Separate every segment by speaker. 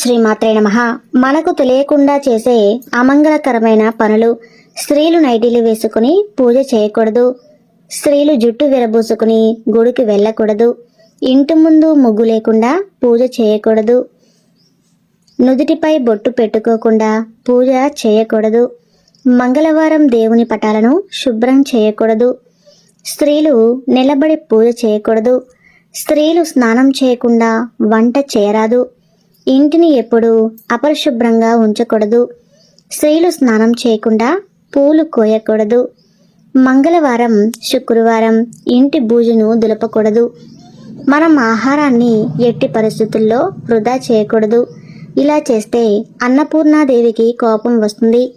Speaker 1: శ్రీమాత్రే నమః. మనకు తెలియకుండా చేసే అమంగళకరమైన పనులు. స్త్రీలు నైటీలు వేసుకుని పూజ చేయకూడదు. స్త్రీలు జుట్టు విరబూసుకుని గుడికి వెళ్ళకూడదు. ఇంటి ముందు ముగ్గు లేకుండా పూజ చేయకూడదు. నుదుటిపై బొట్టు పెట్టుకోకుండా పూజ చేయకూడదు. మంగళవారం దేవుని పటాలను శుభ్రం చేయకూడదు. స్త్రీలు నిలబడి పూజ చేయకూడదు. స్త్రీలు స్నానం చేయకుండా వంట చేయరాదు. ఇంటిని ఎప్పుడూ అపరిశుభ్రంగా ఉంచకూడదు. స్త్రీలు స్నానం చేయకుండా పూలు కోయకూడదు. మంగళవారం, శుక్రవారం ఇంటి బూజును దులపకూడదు. మనం ఆహారాన్ని ఎట్టి పరిస్థితుల్లో వృధా చేయకూడదు. ఇలా చేస్తే అన్నపూర్ణాదేవికి కోపం వస్తుంది.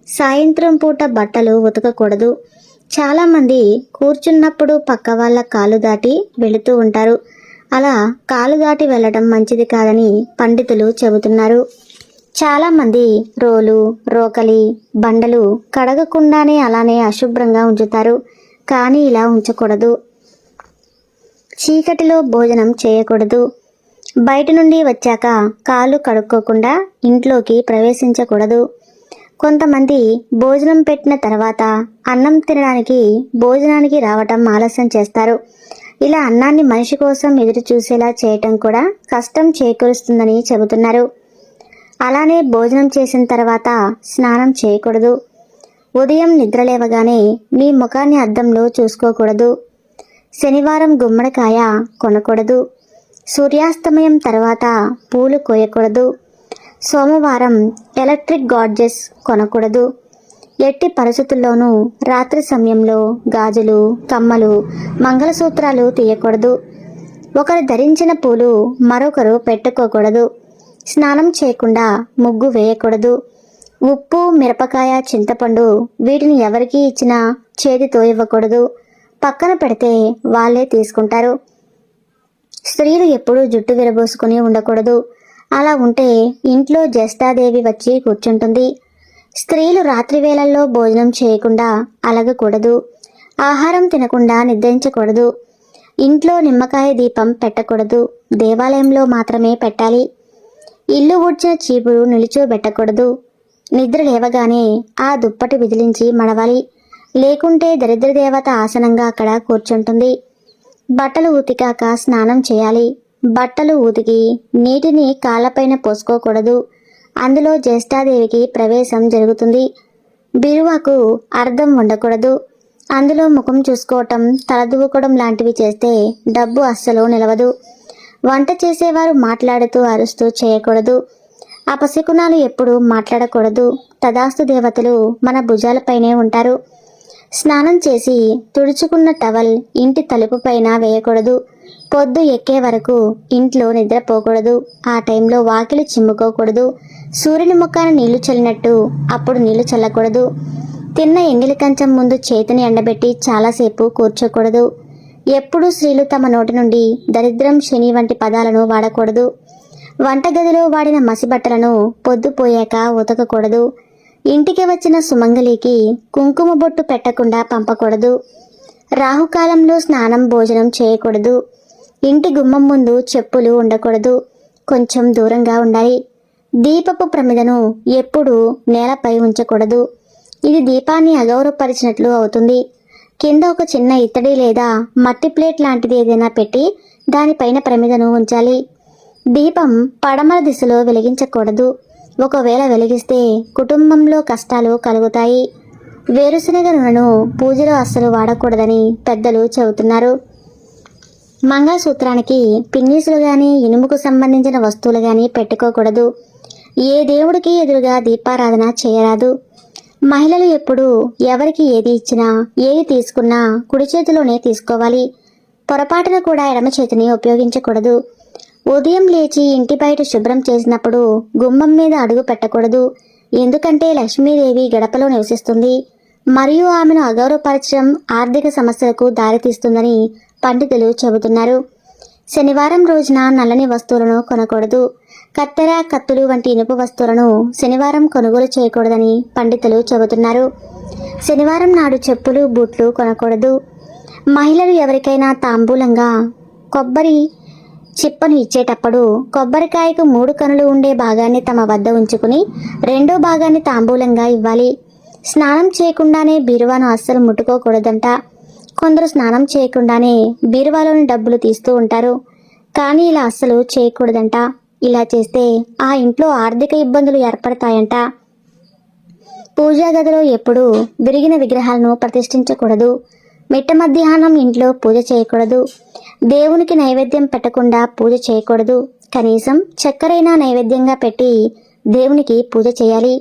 Speaker 1: సాయంత్రం పూట బట్టలు ఉతకకూడదు. చాలామంది కూర్చున్నప్పుడు పక్క వాళ్ళ కాలు దాటి వెళుతూ ఉంటారు. అలా కాలు దాటి వెళ్ళడం మంచిది కాదని పండితులు చెబుతున్నారు. చాలామంది రోలు, రోకలి, బండలు కడగకుండానే అలానే అశుభ్రంగా ఉంచుతారు. కానీ ఇలా ఉంచకూడదు. చీకటిలో భోజనం చేయకూడదు. బయట నుండి వచ్చాక కాళ్ళు కడుక్కోకుండా ఇంట్లోకి ప్రవేశించకూడదు. కొంతమంది భోజనం పెట్టిన తర్వాత అన్నం తినడానికి భోజనానికి రావటం ఆలస్యం చేస్తారు. ఇలా అన్నాన్ని మనిషి కోసం ఎదురు చూసేలా చేయటం కూడా కష్టం చేకూరుస్తుందని చెబుతున్నారు. అలానే భోజనం చేసిన తర్వాత స్నానం చేయకూడదు. ఉదయం నిద్రలేవగానే మీ ముఖాన్ని అద్దంలో చూసుకోకూడదు. శనివారం గుమ్మడికాయ కొనకూడదు. సూర్యాస్తమయం తర్వాత పూలు కోయకూడదు. సోమవారం ఎలక్ట్రిక్ గాడ్జెస్ కొనకూడదు. ఎట్టి పరిస్థితుల్లోనూ రాత్రి సమయంలో గాజులు, కమ్మలు, మంగళసూత్రాలు తీయకూడదు. ఒకరు ధరించిన పూలు మరొకరు పెట్టుకోకూడదు. స్నానం చేయకుండా ముగ్గు వేయకూడదు. ఉప్పు, మిరపకాయ, చింతపండు వీటిని ఎవరికి ఇచ్చినా చేతితో ఇవ్వకూడదు. పక్కన పెడితే వాళ్ళే తీసుకుంటారు. స్త్రీలు ఎప్పుడూ జుట్టు విరబోసుకుని ఉండకూడదు. అలా ఉంటే ఇంట్లో జ్యేష్ఠాదేవి వచ్చి కూర్చుంటుంది. స్త్రీలు రాత్రి వేళల్లో భోజనం చేయకుండా అలగకూడదు. ఆహారం తినకుండా నిద్రించకూడదు. ఇంట్లో నిమ్మకాయ దీపం పెట్టకూడదు. దేవాలయంలో మాత్రమే పెట్టాలి. ఇల్లు ఊడ్చిన చీపురు నిలుచోబెట్టకూడదు. నిద్ర లేవగానే ఆ దుప్పటి విదిలించి మడవాలి. లేకుంటే దరిద్ర దేవత ఆసనంగా అక్కడ కూర్చుంటుంది. బట్టలు ఉతికాక స్నానం చేయాలి. బట్టలు ఉతికి నీటిని కాళ్ళపైన పోసుకోకూడదు. అందులో జ్యేష్ఠాదేవికి ప్రవేశం జరుగుతుంది. బిరువాకు అర్థం ఉండకూడదు. అందులో ముఖం చూసుకోవటం, తలదువ్వుకోవడం లాంటివి చేస్తే డబ్బు అస్సలు నిలవదు. వంట చేసేవారు మాట్లాడుతూ అరుస్తూ చేయకూడదు. అపశకునాలు ఎప్పుడూ మాట్లాడకూడదు. తదాస్తు దేవతలు మన భుజాలపైనే ఉంటారు. స్నానం చేసి తుడుచుకున్న టవల్ ఇంటి తలుపు పైన వేయకూడదు. పొద్దు ఎక్కే వరకు ఇంట్లో నిద్రపోకూడదు. ఆ టైంలో వాకిలి చిమ్ముకోకూడదు. సూర్యుని ముఖాన నీళ్లు చల్లినట్టు అప్పుడు నీళ్లు చల్లకూడదు. తిన్న ఎంగిలి కంచం ముందు చేతిని ఎండబెట్టి చాలాసేపు కూర్చోకూడదు. ఎప్పుడూ స్త్రీలు తమ నోటి నుండి దరిద్రం, శని వంటి పదాలను వాడకూడదు. వంటగదిలో వాడిన మసిబట్టలను పొద్దుపోయాక ఉతకకూడదు. ఇంటికి వచ్చిన సుమంగళికి కుంకుమ బొట్టు పెట్టకుండా పంపకూడదు. రాహుకాలంలో స్నానం, భోజనం చేయకూడదు. ఇంటి గుమ్మం ముందు చెప్పులు ఉండకూడదు. కొంచెం దూరంగా ఉండాలి. దీపపు ప్రమిదను ఎప్పుడూ నేలపై ఉంచకూడదు. ఇది దీపాన్ని అగౌరవపరిచినట్లు అవుతుంది. కింద ఒక చిన్న ఇత్తడి లేదా మట్టి ప్లేట్ లాంటిది ఏదైనా పెట్టి దానిపైన ప్రమిదను ఉంచాలి. దీపం పడమర దిశలో వెలిగించకూడదు. ఒకవేళ వెలిగిస్తే కుటుంబంలో కష్టాలు కలుగుతాయి. వేరుశనగ నూనెను పూజలో అస్సలు వాడకూడదని పెద్దలు చెబుతున్నారు. మంగళసూత్రానికి పిన్నీసులు కానీ, ఇనుముకు సంబంధించిన వస్తువులు కానీ పెట్టుకోకూడదు. ఏ దేవుడికి ఎదురుగా దీపారాధన చేయరాదు. మహిళలు ఎప్పుడూ ఎవరికి ఏది ఇచ్చినా, ఏది తీసుకున్నా కుడి చేతిలోనే తీసుకోవాలి. పొరపాటున కూడా ఎడమ చేతిని ఉపయోగించకూడదు. ఉదయం లేచి ఇంటి బయట శుభ్రం చేసినప్పుడు గుమ్మం మీద అడుగు పెట్టకూడదు. ఎందుకంటే లక్ష్మీదేవి గడపలో నివసిస్తుంది మరియు ఆమెను అగౌరవపరచడం ఆర్థిక సమస్యలకు దారితీస్తుందని పండితులు చెబుతున్నారు. శనివారం రోజున నల్లని వస్తువులను కొనకూడదు. కత్తెర, కత్తులు వంటి ఇనుప వస్తువులను శనివారం కొనుగోలు చేయకూడదని పండితులు చెబుతున్నారు. శనివారం నాడు చెప్పులు, బూట్లు కొనకూడదు. మహిళలు ఎవరికైనా తాంబూలంగా కొబ్బరి చిప్పను ఇచ్చేటప్పుడు కొబ్బరికాయకు 3 కనులు ఉండే భాగాన్ని తమ వద్ద ఉంచుకుని రెండో భాగాన్ని తాంబూలంగా ఇవ్వాలి. స్నానం చేయకుండానే బీరువాను అస్సలు ముట్టుకోకూడదంట. కొందరు స్నానం చేయకుండానే బీరువాలోని డబ్బులు తీస్తూ ఉంటారు. కానీ ఇలా అస్సలు చేయకూడదంట. ఇలా చేస్తే ఆ ఇంట్లో ఆర్థిక ఇబ్బందులు ఏర్పడతాయంట. పూజా గదిలో ఎప్పుడూ విరిగిన విగ్రహాలను ప్రతిష్ఠించకూడదు. మిట్ట మధ్యాహ్నం ఇంట్లో పూజ చేయకూడదు. దేవునికి నైవేద్యం పెట్టకుండా పూజ చేయకూడదు. కనీసం చక్కెరైనా నైవేద్యంగా పెట్టి దేవునికి పూజ చేయాలి.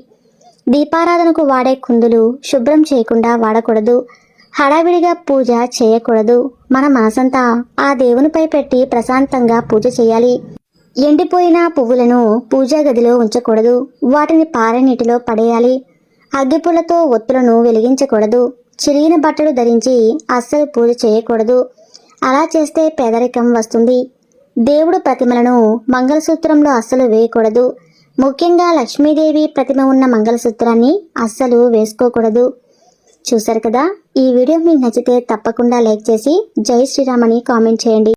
Speaker 1: దీపారాధనకు వాడే కుందులు శుభ్రం చేయకుండా వాడకూడదు. హడావిడిగా పూజ చేయకూడదు. మన మనసంతా ఆ దేవునిపై పెట్టి ప్రశాంతంగా పూజ చేయాలి. ఎండిపోయిన పువ్వులను పూజా గదిలో ఉంచకూడదు. వాటిని పారే నీటిలో పడేయాలి. అగ్గిపుల్లతో ఒత్తులను వెలిగించకూడదు. చిరిగిన బట్టలు ధరించి అస్సలు పూజ చేయకూడదు. అలా చేస్తే పేదరికం వస్తుంది. దేవుడు ప్రతిమలను మంగళసూత్రంలో అస్సలు వేయకూడదు. ముఖ్యంగా లక్ష్మీదేవి ప్రతిమ ఉన్న మంగళసూత్రాన్ని అస్సలు వేసుకోకూడదు. చూశారు కదా, ఈ వీడియో మీకు నచ్చితే తప్పకుండా లైక్ చేసి జై శ్రీరామ్ అని కామెంట్ చేయండి.